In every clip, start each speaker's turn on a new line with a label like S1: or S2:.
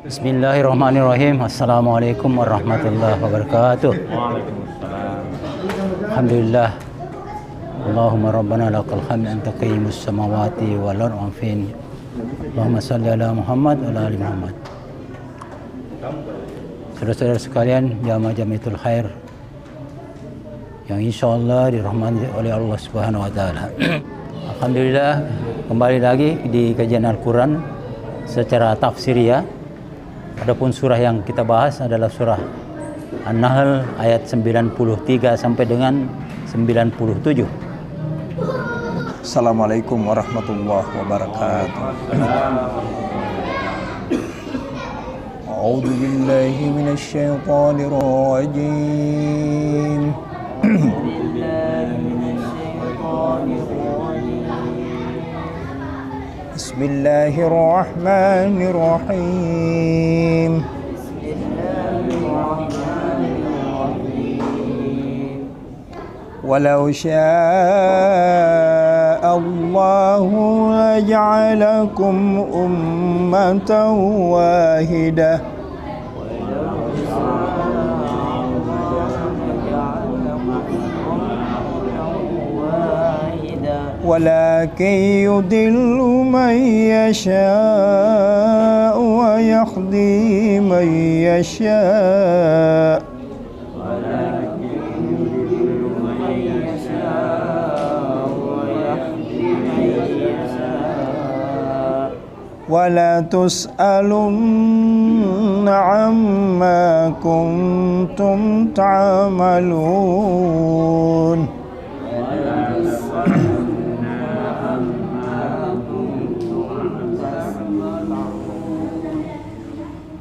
S1: Bismillahirrahmanirrahim. Assalamualaikum warahmatullahi wabarakatuh. Alhamdulillah. Allahumma rabbana lakal hamd anta qayyimus samawati wal ardi wa fin. Allahumma salli ala Muhammad wa ala ali Muhammad. Saudara-saudara sekalian, jamaah Jamiatul Khair yang insyaallah dirahmati oleh Allah Subhanahu wa taala. Alhamdulillah, kembali lagi di kajian Al-Qur'an secara tafsiriyah. Adapun surah yang kita bahas adalah surah An-Nahl ayat 93 sampai dengan 97.
S2: Assalamualaikum warahmatullahi wabarakatuh. A'udzu billahi minasy syaithanir rajim. Bismillahirrahmanirrahim. Walau syaa Allahu laja'alakum ummatan wahidah walakin yudillu man yasha' wa yahdi man yasha' wala tus'alunna amma kuntum ta'malun.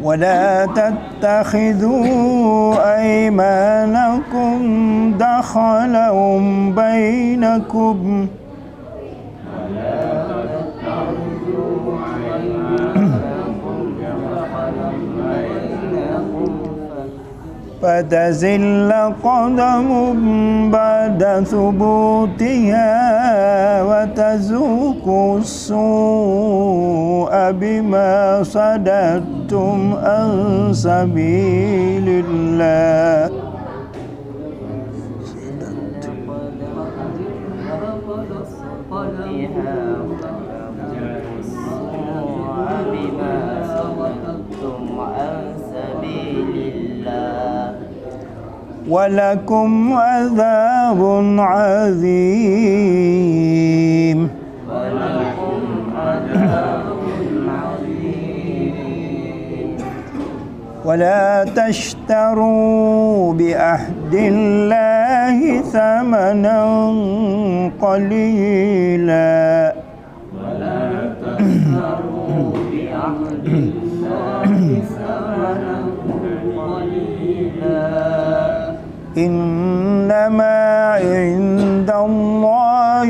S2: ولا تتخذوا أيمانكم دخلا بينكم فتزل قدم بعد ثبوتها وتذوقوا السوء بما صددتم عن سبيل الله. ولكم عذاب عظيم. ولا تشتروا بعهد الله ثمنا قليلا إنما عند الله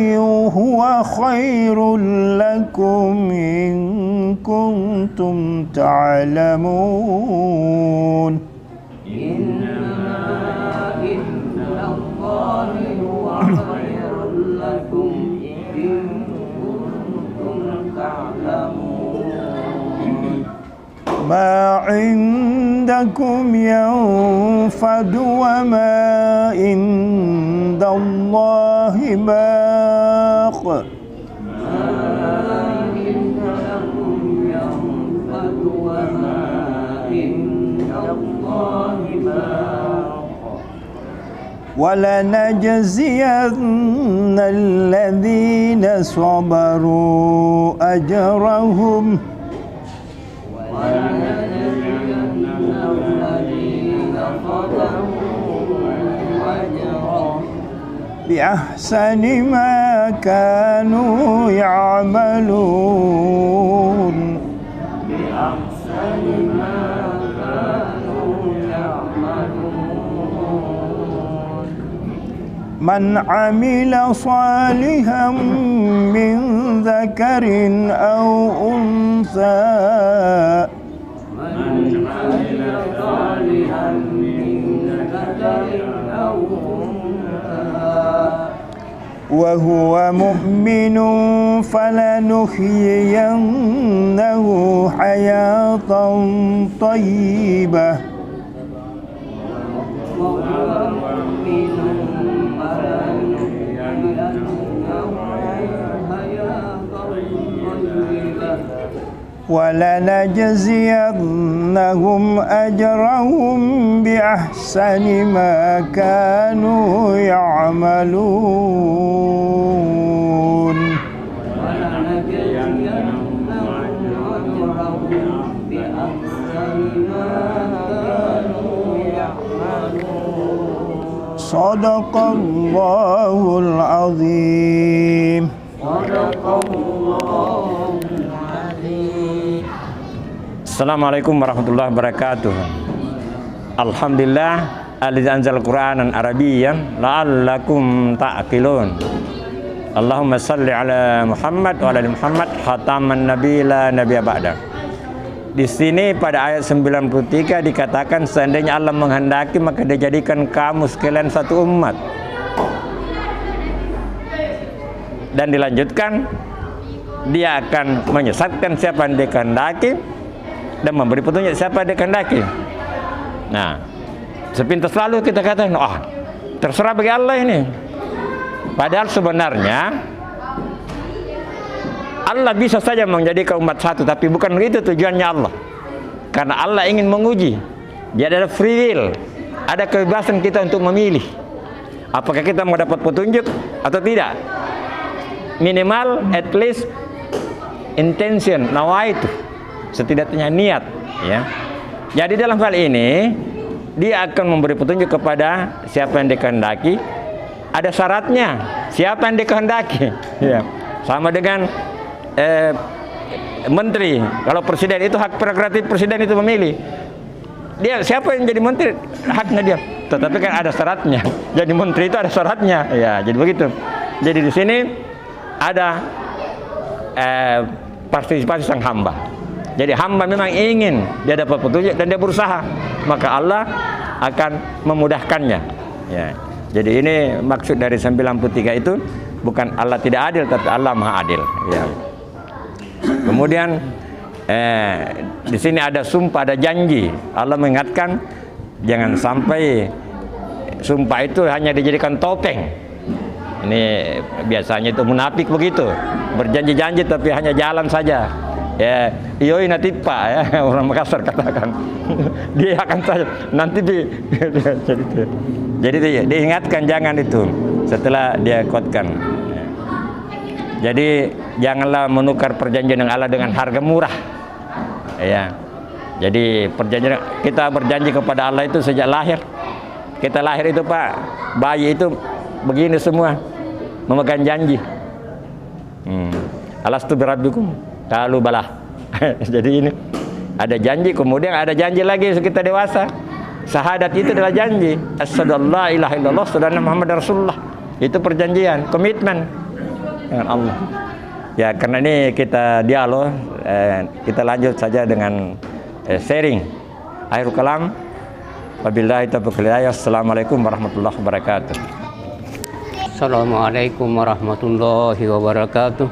S2: هو خير لكم إن كنتم تعلمون.
S3: إنما عند الله هو خير لكم إن كنتم تعلمون.
S2: ما عندكم ينفد وما عند الله باق. ولنجزين الذين صبروا أجرهم بأحسن ما كانوا يعملون. من عمل صالحا من ذكر أو أنثى وهو مؤمن فلنحيينه حياة طيبة ولنجزينهم أجرهم بأحسن ما كانوا يعملون صدق الله العظيم.
S4: Assalamualaikum warahmatullahi wabarakatuh. Alhamdulillah alladzi anzal Qur'anan Arabiyyan la'allakum ta'qilun. Allahumma salli ala Muhammad wa ala ali Muhammad khataman nabi la nabiyya ba'da. Di sini pada ayat 93 dikatakan seandainya Allah menghendaki maka dia jadikan kamu sekalian satu umat. Dan dilanjutkan dia akan menyesatkan siapa yang dia kehendaki dan memberi petunjuk siapa yang dia kehendaki. Nah, sepintas lalu kita katakan, terserah bagi Allah ini. Padahal sebenarnya Allah bisa saja menjadikan umat satu, tapi bukan itu tujuannya Allah. Karena Allah ingin menguji. Jadi ada free will, ada kebebasan kita untuk memilih. Apakah kita mau dapat petunjuk atau tidak? Minimal, at least, intention, nawaitu, setidaknya niat, ya. Jadi dalam hal ini dia akan memberi petunjuk kepada siapa yang dikehendaki. Ada syaratnya, siapa yang dikehendaki, ya. Sama dengan menteri. Kalau presiden itu hak prerogatif presiden itu memilih. Dia siapa yang jadi menteri, haknya dia. Tetapi kan ada syaratnya. Jadi menteri itu ada syaratnya, ya. Jadi begitu. Jadi di sini ada partisipasi sang hamba. Jadi hamba memang ingin dia dapat petunjuk dan dia berusaha, maka Allah akan memudahkannya, ya. Jadi ini maksud dari 93 itu bukan Allah tidak adil, tapi Allah Maha Adil, ya. Kemudian di sini ada sumpah, ada janji. Allah mengingatkan jangan sampai sumpah itu hanya dijadikan topeng. Ini biasanya itu munafik begitu, berjanji-janji tapi hanya jalan saja. Ya, yoi natipa, ya, orang Makassar katakan. Dia akan saja nanti jadi diingatkan jangan itu setelah dia kuatkan. Jadi janganlah menukar perjanjian dengan Allah dengan harga murah. Ya. Jadi perjanjian kita berjanji kepada Allah itu sejak lahir. Kita lahir itu, Pak, bayi itu begini semua memegang janji. Alastu birabbikum? Qalu bala. Jadi ini ada janji, kemudian ada janji lagi kita dewasa. Syahadat itu adalah janji. Asyhadu an la ilaha illallah, asyhadu anna Muhammadar Rasulullah. Itu perjanjian, komitmen dengan Allah. Ya, karena ini kita dialog, kita lanjut saja dengan sharing. Akhirul kalam. Wabillahi taufiq wal hidayah. Assalamualaikum warahmatullahi wabarakatuh.
S3: Assalamualaikum warahmatullahi wabarakatuh.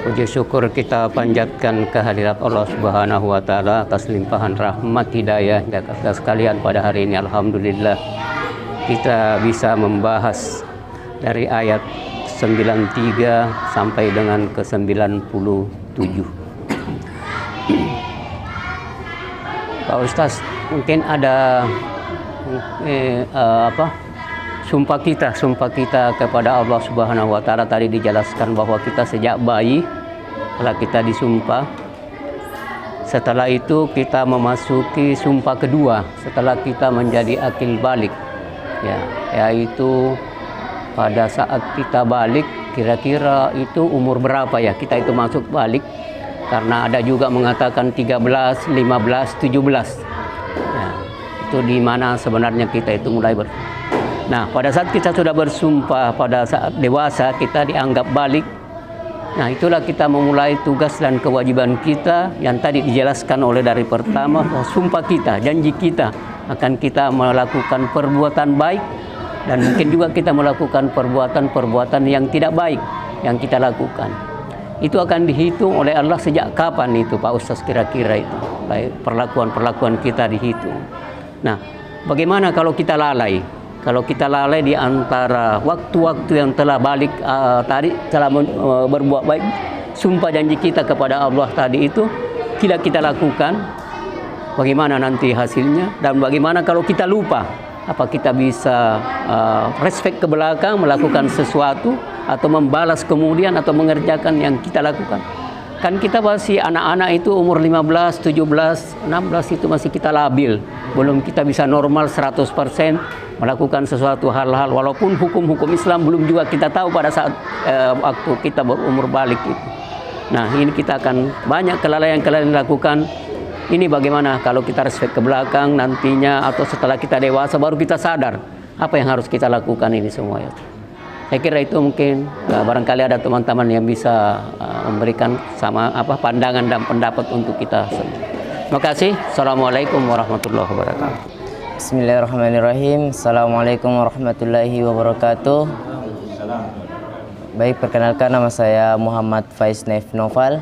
S3: Puji syukur kita panjatkan kehadirat Allah Subhanahu wa taala atas limpahan rahmat hidayah kita sekalian pada hari ini. Alhamdulillah kita bisa membahas dari ayat 93 sampai dengan ke 97. Pak Ustaz, mungkin ada sumpah kita kepada Allah Subhanahu wa taala. Tadi dijelaskan bahwa kita sejak bayi telah kita disumpah. Setelah itu kita memasuki sumpah kedua setelah kita menjadi akil balik, ya, yaitu pada saat kita balik, kira-kira itu umur berapa ya kita itu masuk balik, karena ada juga mengatakan 13, 15, 17. Ya, itu di mana sebenarnya kita itu mulai Nah, pada saat kita sudah bersumpah, pada saat dewasa kita dianggap balik. Nah, itulah kita memulai tugas dan kewajiban kita yang tadi dijelaskan oleh dari pertama, sumpah kita, janji kita akan kita melakukan perbuatan baik dan mungkin juga kita melakukan perbuatan-perbuatan yang tidak baik yang kita lakukan. Itu akan dihitung oleh Allah sejak kapan itu Pak Ustaz kira-kira itu? Baik, perlakuan-perlakuan kita dihitung. Nah, bagaimana kalau kita lalai? Kalau kita lalai di antara waktu-waktu yang telah balik tadi telah berbuat baik, sumpah janji kita kepada Allah tadi itu tidak kita lakukan, bagaimana nanti hasilnya? Dan bagaimana kalau kita lupa? Apa kita bisa respect ke belakang, melakukan sesuatu atau membalas kemudian atau mengerjakan yang kita lakukan? Kan kita masih anak-anak itu umur 15, 17, 16 itu masih kita labil. Belum kita bisa normal 100% melakukan sesuatu hal-hal, walaupun hukum-hukum Islam belum juga kita tahu pada saat waktu kita berumur balik itu. Nah, ini kita akan banyak kelalaian-kelalaian dilakukan. Ini bagaimana kalau kita respect ke belakang nantinya atau setelah kita dewasa baru kita sadar apa yang harus kita lakukan ini semua ya. Saya kira itu mungkin barangkali ada teman-teman yang bisa memberikan sama pandangan dan pendapat untuk kita semua. Terima kasih. Assalamualaikum warahmatullahi wabarakatuh.
S5: Bismillahirrahmanirrahim. Assalamualaikum warahmatullahi wabarakatuh. Baik, perkenalkan nama saya Muhammad Faiz Naif Noval.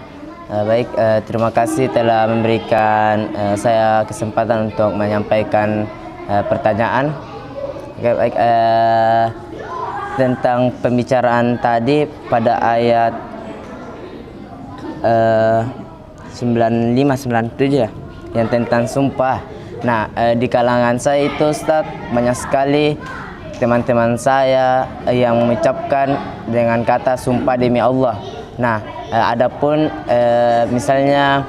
S5: Terima kasih telah memberikan saya kesempatan untuk menyampaikan pertanyaan. Baik, tentang pembicaraan tadi pada ayat 95-97 ya, yang tentang sumpah. Nah, di kalangan saya itu Ustaz, banyak sekali teman-teman saya yang mengucapkan dengan kata sumpah demi Allah. Nah, adapun misalnya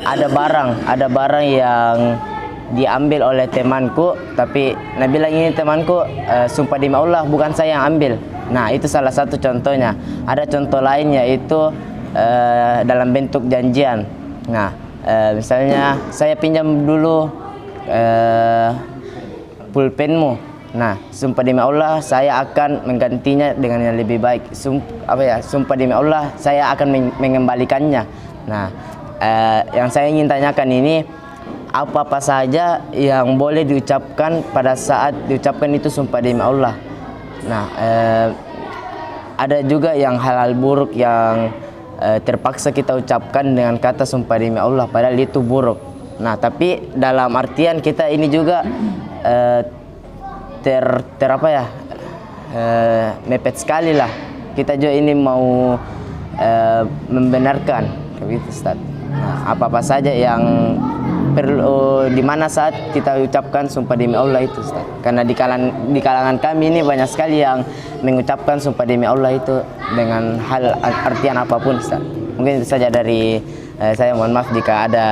S5: ada barang yang diambil oleh temanku, tapi Nabi bilang ini temanku sumpah demi Allah, bukan saya yang ambil. Nah, itu salah satu contohnya. Ada contoh lain yaitu dalam bentuk janjian. Nah, misalnya saya pinjam dulu pulpenmu. Nah, sumpah demi Allah saya akan menggantinya dengan yang lebih baik. Sumpah demi Allah saya akan mengembalikannya. Nah, yang saya ingin tanyakan ini, apa-apa saja yang boleh diucapkan pada saat diucapkan itu sumpah demi Allah. Nah, ada juga yang hal-hal buruk yang terpaksa kita ucapkan dengan kata sumpah demi Allah, padahal itu buruk. Nah, tapi dalam artian kita ini juga mepet sekali lah. Kita juga ini mau membenarkan begitu Ustaz. Nah, apa-apa saja yang perlu di mana saat kita ucapkan sumpah demi Allah itu Ustaz. Karena di kalangan kami ini banyak sekali yang mengucapkan sumpah demi Allah itu dengan hal artian apapun Ustaz. Mungkin itu saja dari saya, mohon maaf jika ada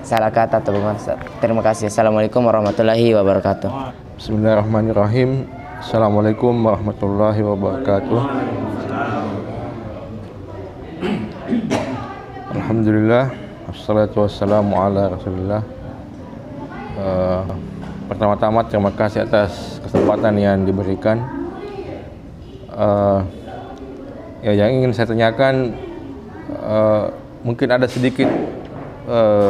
S5: salah kata atau bagaimana Ustaz. Terima kasih. Assalamualaikum warahmatullahi wabarakatuh.
S6: Bismillahirrahmanirrahim. Assalamualaikum warahmatullahi wabarakatuh. Alhamdulillah, wassalatu wassalamu ala rasulillah. Pertama-tama terima kasih atas kesempatan yang diberikan. Yang ingin saya tanyakan mungkin ada sedikit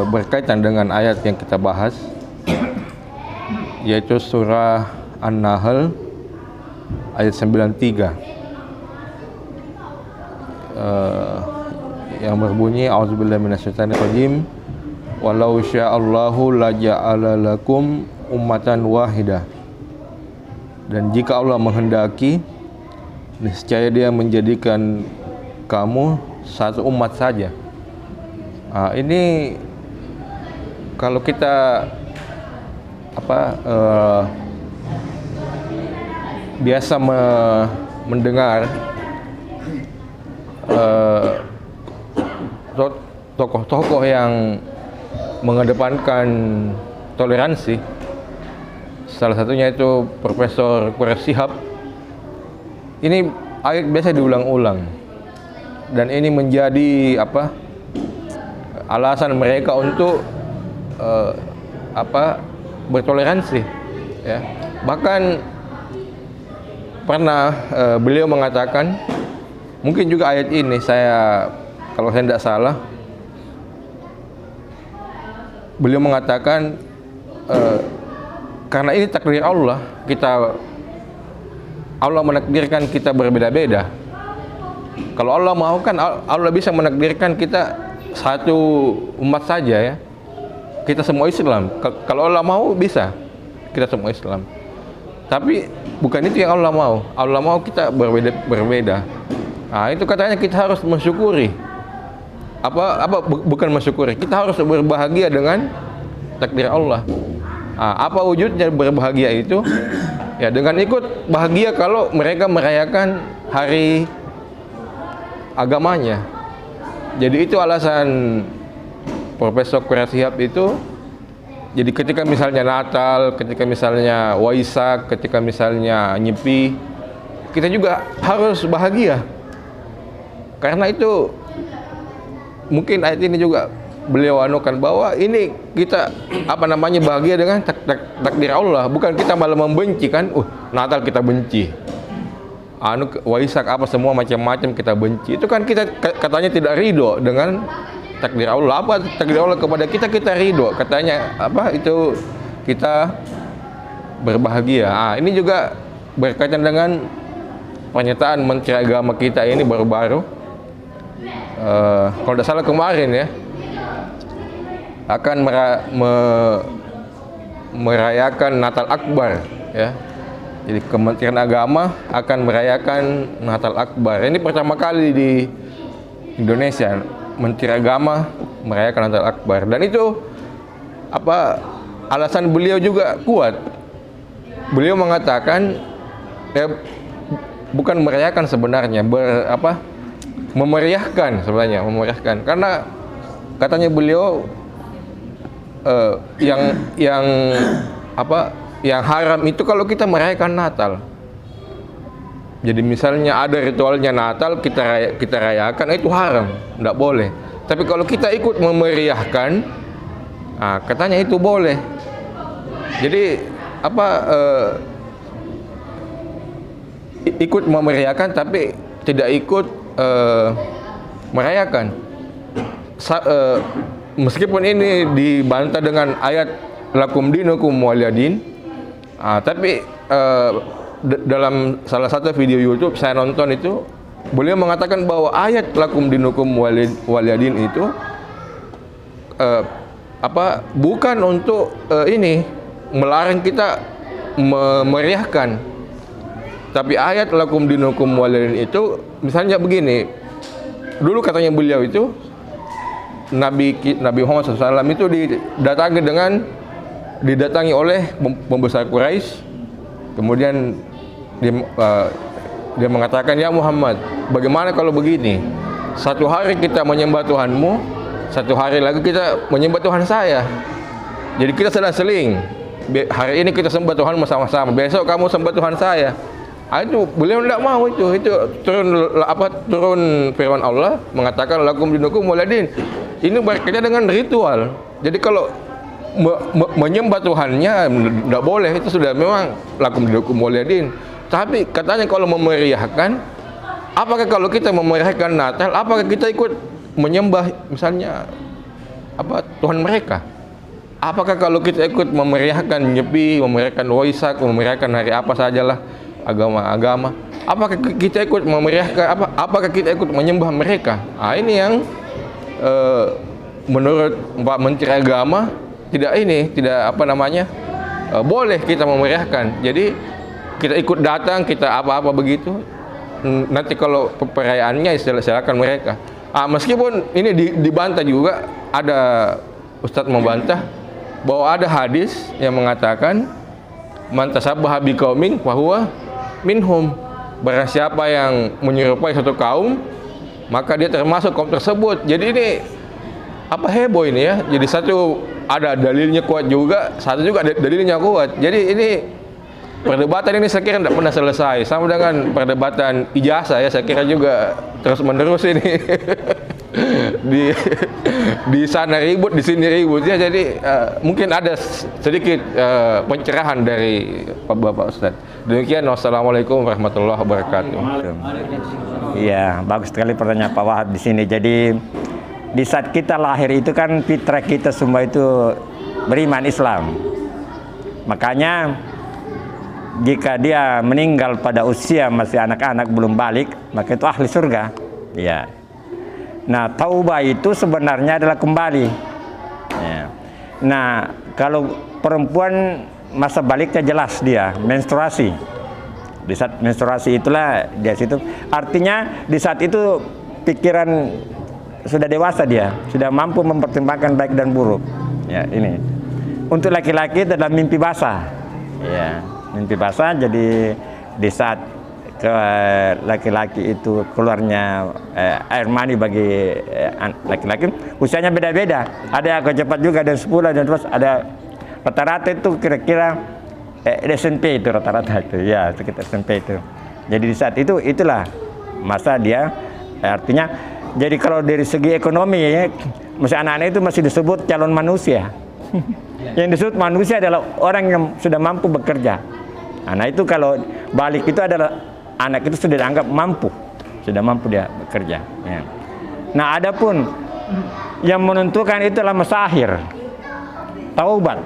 S6: berkaitan dengan ayat yang kita bahas, yaitu surah An-Nahl ayat 93 yang berbunyi a'udzubillahi minasyaitonir rajim walau sya'allahu laja'ala lakum ummatan wahidah, dan jika Allah menghendaki niscaya Dia menjadikan kamu satu umat saja. Ini kalau kita biasa mendengar tokoh-tokoh yang mengedepankan toleransi, salah satunya itu Profesor Quraish Shihab. Ini ayat biasa diulang-ulang, dan ini menjadi alasan mereka untuk bertoleransi ya. Bahkan pernah beliau mengatakan, mungkin juga ayat ini kalau saya tidak salah, beliau mengatakan karena ini takdir Allah, Allah menakdirkan kita berbeda-beda. Kalau Allah mau kan Allah bisa menakdirkan kita satu umat saja ya. Kita semua Islam. Kalau Allah mau bisa kita semua Islam. Tapi bukan itu yang Allah mau. Allah mau kita berbeda. Nah, itu katanya kita harus mensyukuri. Bukan mensyukuri. Kita harus berbahagia dengan takdir Allah. Nah, apa wujudnya berbahagia itu? Ya dengan ikut bahagia kalau mereka merayakan hari agamanya. Jadi itu alasan Profesor Quraisyhab itu. Jadi ketika misalnya Natal, ketika misalnya Waisak, ketika misalnya Nyepi, kita juga harus bahagia. Karena itu mungkin ayat ini juga beliau anukan bahwa ini kita bahagia dengan takdir Allah, bukan kita malah membenci kan. Natal kita benci. Waisak apa semua macam-macam kita benci. Itu kan kita katanya tidak ridho dengan takdir Allah. Apa takdir Allah kepada kita ridho. Katanya itu kita berbahagia. Ini juga berkaitan dengan pernyataan Menteri Agama kita ini baru-baru. Kalau tidak salah kemarin ya, akan merayakan Natal Akbar ya. Jadi Kementerian Agama akan merayakan Natal Akbar. Ini pertama kali di Indonesia Menteri Agama merayakan Natal Akbar. Dan itu alasan beliau juga kuat. Beliau mengatakan bukan merayakan sebenarnya, memeriahkan sebenarnya, memeriahkan. Karena katanya beliau yang haram itu kalau kita merayakan Natal. Jadi misalnya ada ritualnya Natal kita rayakan, itu haram, tidak boleh. Tapi kalau kita ikut memeriahkan, katanya itu boleh. Jadi ikut memeriahkan tapi tidak ikut merayakan. Meskipun ini dibantah dengan ayat lakum dinukum waliyadin, tapi dalam salah satu video YouTube saya nonton itu, beliau mengatakan bahwa ayat lakum dinukum waliyadin itu bukan untuk ini melarang kita memeriahkan. Tapi ayat lakum dinukum waliyadin itu misalnya begini. Dulu katanya beliau itu Nabi Muhammad SAW itu didatangi oleh pembesar Quraisy. Kemudian dia mengatakan, ya Muhammad, bagaimana kalau begini? Satu hari kita menyembah Tuhanmu, satu hari lagi kita menyembah Tuhan saya. Jadi kita seling. Hari ini kita sembah Tuhanmu sama-sama, besok kamu sembah Tuhan saya. Itu beliau tidak mau itu turun firman Allah mengatakan lakum dinukum waliyadin. Ini berkaitan dengan ritual. Jadi kalau menyembah Tuhannya tidak boleh, itu sudah memang lakum dinukum waliyadin. Tapi katanya kalau memeriahkan, apakah kalau kita memeriahkan Natal, apakah kita ikut menyembah misalnya Tuhan mereka? Apakah kalau kita ikut memeriahkan Nyepi, memeriahkan Waisak, memeriahkan hari apa sajalah agama-agama, apakah kita ikut memeriahkan, apakah kita ikut menyembah mereka? Ini yang menurut Pak Menteri Agama tidak boleh kita memeriahkan. Jadi kita ikut datang, kita apa-apa begitu. Nanti kalau perayaannya silakan mereka. Meskipun ini dibantah juga, ada Ustadz membantah bahwa ada hadis yang mengatakan man tasabbaha biqaumin fahuwa minhum. Barang siapa yang menyerupai satu kaum, maka dia termasuk kaum tersebut. Jadi ini heboh ini ya. Jadi satu ada dalilnya kuat juga, satu juga dalilnya kuat. Jadi ini perdebatan ini saya kira tidak pernah selesai. Sama dengan perdebatan ijazah ya, saya kira juga terus menerus ini. di sana ribut, di sini ribut ya. Jadi mungkin ada sedikit pencerahan dari Bapak Ustadz. Demikian, wassalamualaikum warahmatullahi wabarakatuh.
S4: Iya, bagus sekali pertanyaan Pak Wahab di sini. Jadi di saat kita lahir itu kan fitrah kita semua itu beriman Islam. Makanya jika dia meninggal pada usia masih anak-anak belum balik, maka itu ahli surga. Ya. Nah, taubah itu sebenarnya adalah kembali. Ya. Nah, kalau perempuan masa baliknya jelas dia menstruasi. Di saat menstruasi itulah dia situ. Artinya di saat itu pikiran sudah dewasa dia, sudah mampu mempertimbangkan baik dan buruk. Ya, ini. Untuk laki-laki itu adalah mimpi basah. Ya, mimpi basah. Jadi di saat ke laki-laki itu keluarnya air mani bagi laki-laki, usianya beda-beda. Ada yang cepat juga, ada 10 dan terus ada rata-rata itu kira-kira SMP itu rata-rata itu, ya sekitar SMP itu. Jadi di saat itu itulah masa dia artinya. Jadi kalau dari segi ekonomi ya, masih anak-anak itu masih disebut calon manusia. Yang disebut manusia adalah orang yang sudah mampu bekerja. Nah itu kalau balik itu adalah anak itu sudah dianggap mampu, sudah mampu dia bekerja. Ya. Nah, adapun yang menentukan itu adalah masa akhir, taubat,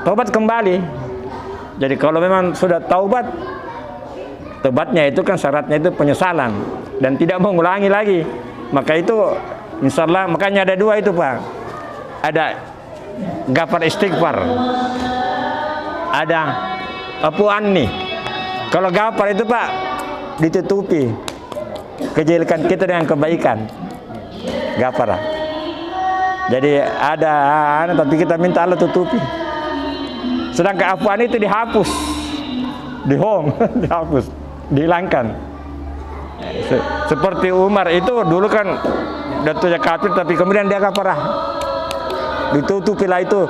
S4: taubat kembali. Jadi kalau memang sudah taubat, tobatnya itu kan syaratnya itu penyesalan dan tidak mengulangi lagi. Maka itu insya Allah, makanya ada dua itu Pak, ada ghafar istighfar, ada afu anni. Kalau ghafar itu Pak, ditutupi kejelekan kita dengan kebaikan. Ghafar. Jadi ada tapi kita minta Allah tutupi. Sedangkan afu anni itu dihapus, dihapus, dihilangkan. Seperti Umar itu dulu kan datunya kafir, tapi kemudian dia kafarah. Ditutupilah itu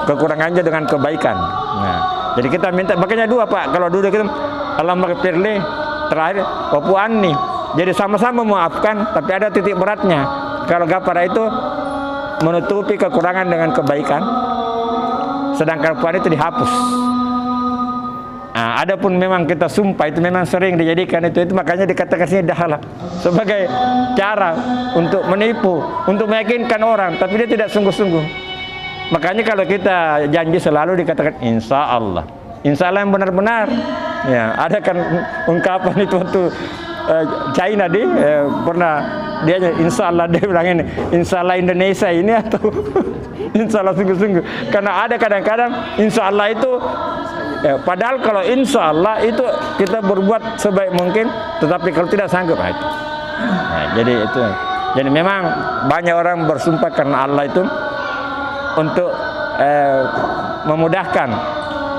S4: kekurangannya dengan kebaikan. Nah, jadi kita minta, makanya dua Pak, kalau dulu kita Allahumma ghfirli, terakhir wafu anni. Jadi sama-sama memaafkan, tapi ada titik beratnya. Kalau ghafara itu menutupi kekurangan dengan kebaikan, sedangkan wafu anni itu dihapus. Nah, adapun memang kita sumpah itu memang sering dijadikan itu makanya dikatakan sini dahalah sebagai cara untuk menipu, untuk meyakinkan orang, tapi dia tidak sungguh-sungguh. Makanya kalau kita janji selalu dikatakan insya Allah yang benar-benar. Ya, ada kan ungkapan itu waktu China pernah dia insya Allah, dia bilang ini insya Allah Indonesia ini atau insya Allah sungguh-sungguh. Karena ada kadang-kadang insya Allah itu padahal kalau insya Allah itu kita berbuat sebaik mungkin, tetapi kalau tidak sanggup itu. Nah, jadi itu. Jadi memang banyak orang bersumpah karena Allah itu untuk memudahkan,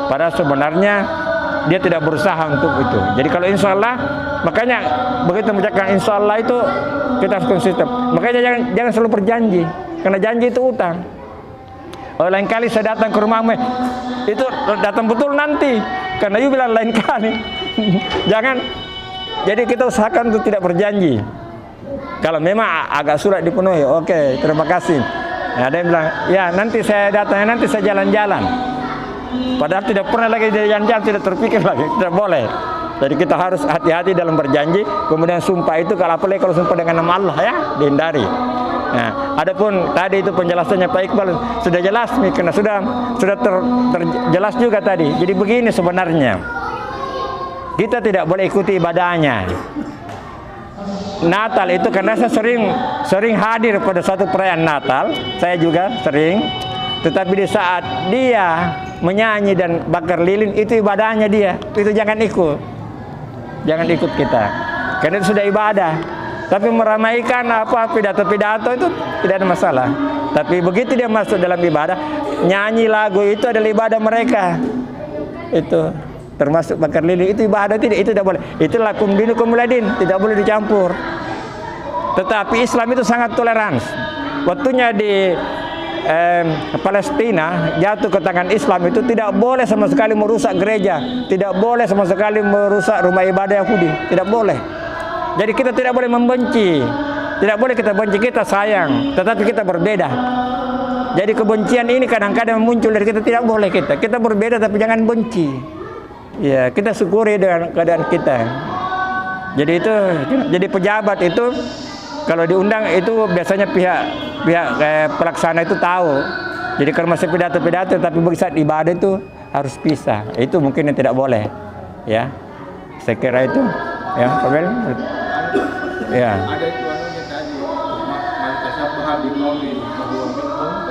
S4: padahal sebenarnya dia tidak berusaha untuk itu. Jadi kalau insya Allah, makanya begitu mengucapkan insya Allah itu kita harus konsisten. Makanya jangan selalu berjanji, karena janji itu utang. Lain kali saya datang ke rumahmu, itu datang betul nanti, karena you bilang lain kali. Jangan. Jadi kita usahakan untuk tidak berjanji. Kalau memang agak sulit dipenuhi, oke, terima kasih. Nah, ada yang bilang, ya nanti saya datang, nanti saya jalan-jalan. Padahal tidak pernah lagi jalan-jalan, tidak terpikir lagi, tidak boleh. Jadi kita harus hati-hati dalam berjanji. Kemudian sumpah itu apalagi kalau sumpah dengan nama Allah ya dihindari. Nah, adapun tadi itu penjelasannya Pak Iqbal sudah jelas nih, karena sudah terjelas juga tadi. Jadi begini sebenarnya, kita tidak boleh ikuti ibadahnya. Natal itu karena saya sering hadir pada satu perayaan Natal, saya juga sering. Tetapi di saat dia menyanyi dan bakar lilin itu ibadahnya dia, itu jangan ikut kita, karena itu sudah ibadah. Tapi meramaikan pidato-pidato itu tidak ada masalah. Tapi begitu dia masuk dalam ibadah, nyanyi lagu itu adalah ibadah mereka. Itu termasuk bakar lilin, itu ibadah, itu tidak boleh. Itu lakum dinukum waladin, tidak boleh dicampur. Tetapi Islam itu sangat toleransi. Waktunya di Palestina jatuh ke tangan Islam itu tidak boleh sama sekali merusak gereja, tidak boleh sama sekali merusak rumah ibadah Yahudi, tidak boleh. Jadi kita tidak boleh membenci, tidak boleh kita benci, kita sayang, tetapi kita berbeda. Jadi kebencian ini kadang-kadang muncul dari kita, tidak boleh kita berbeda tapi jangan benci. Ya, kita syukuri dengan keadaan kita. Jadi itu, jadi pejabat itu kalau diundang itu biasanya pihak pelaksana itu tahu. Jadi kalau masih pidato-pidato tapi bagi saat ibadah itu harus pisah. Itu mungkin yang tidak boleh, ya. Saya kira itu, ya, Pak Bel. Ya.
S6: Ada itu anunya tadi, man tasabbaha biqaumin fahuwa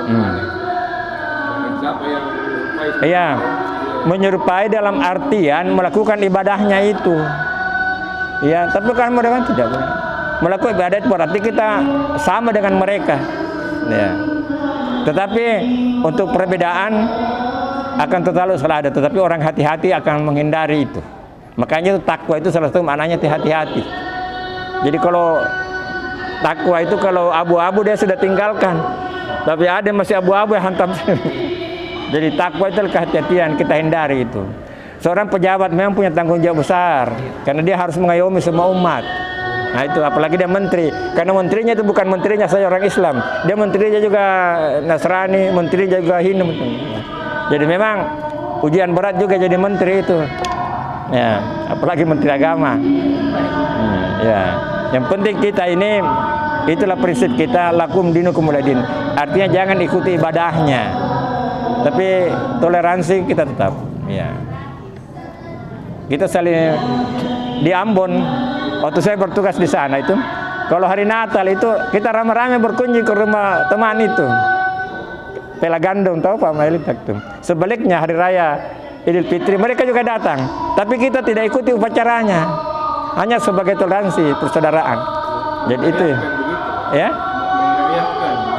S6: minhum. Siapa yang
S4: Iya, menyerupai dalam artian melakukan ibadahnya itu. Ya, tapi kan mereka tidak boleh. Melakukan ibadah itu berarti kita sama dengan mereka. Ya. Tetapi untuk perbedaan akan selalu ada, tetapi orang hati-hati akan menghindari itu. Makanya takwa itu salah satu maknanya hati-hati. Jadi kalau takwa itu kalau abu-abu dia sudah tinggalkan, tapi ada masih abu-abu yang hantam. Jadi takwa itu kehati-hatian, kita hindari itu. Seorang pejabat memang punya tanggung jawab besar, karena dia harus mengayomi semua umat. Nah itu, apalagi dia menteri, karena menterinya itu bukan menterinya saja orang Islam, dia menterinya juga Nasrani, menterinya juga Hindu. Jadi memang ujian berat juga jadi menteri itu. Ya, apalagi menteri agama. Ya, yang penting kita ini, itulah prinsip kita, lakum dinukum waliyadin. Artinya jangan ikuti ibadahnya, tapi toleransi kita tetap. Ya. Kita saling di Ambon, waktu saya bertugas di sana itu, kalau hari Natal itu kita rame-rame berkunjung ke rumah teman itu, Pelagandung, tahu Pak Mailit itu. Sebaliknya hari raya Idul Fitri mereka juga datang, tapi kita tidak ikuti upacaranya, hanya sebagai toleransi persaudaraan. Jadi itu, ya,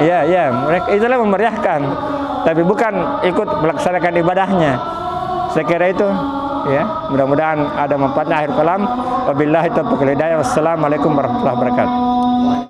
S4: iya, mereka itulah memeriahkan, tapi bukan ikut melaksanakan ibadahnya. Saya kira itu. Ya, mudah-mudahan ada manfaatnya. Akhir kalam, wabillahi taufiq wal hidayah. Wassalamualaikum warahmatullahi wabarakatuh.